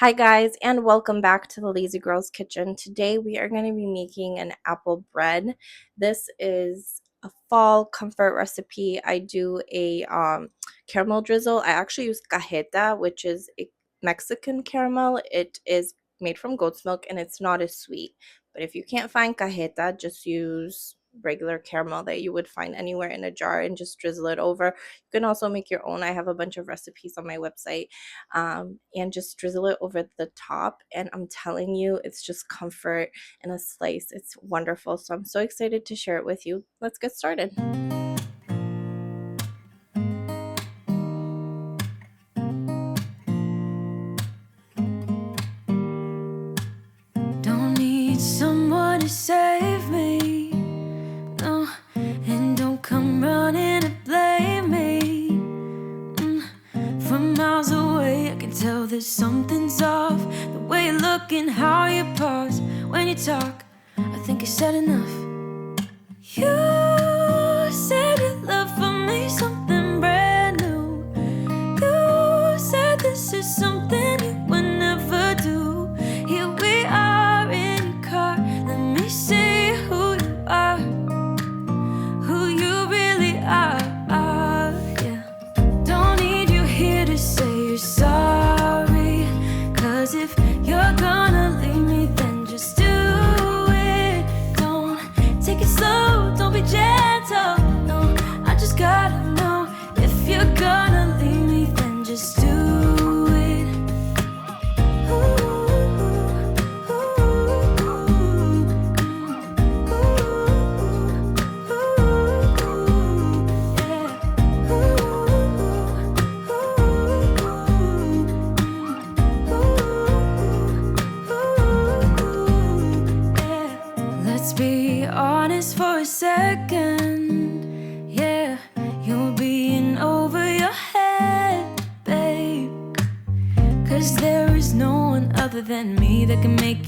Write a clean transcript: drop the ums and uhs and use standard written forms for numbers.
Hi guys, and welcome back to the Lazy Girls Kitchen. Today we are going to be making an apple bread. This is a fall comfort recipe. I do a caramel drizzle. I actually use cajeta, which is a Mexican caramel. It is made from goat's milk and it's not as sweet. But if you can't find cajeta, just use regular caramel that you would find anywhere in a jar and just drizzle it over. You can also make your own. I have a bunch of recipes on my website, and just drizzle it over the top. And I'm telling you, it's just comfort in a slice. It's wonderful. So I'm so excited to share it with you. Let's get started. Don't need someone to save me, no, and don't come running to blame me. From miles away I can tell that something's off. The way you look and how you pause when you talk, I think you said enough. You said your love for me something brand new. You said this is something you would never do. Here we are in your car. Let me see who you are, who you really are. Yeah. Don't need you here to say you're sorry, 'cause if you're gonna leave me, then just do it. Don't take it slow, don't be gentle. No, I just gotta know, if you're gonna leave me, then just do it. Let's be honest for a second. Yeah, you're being over your head, babe. 'Cause there is no one other than me that can make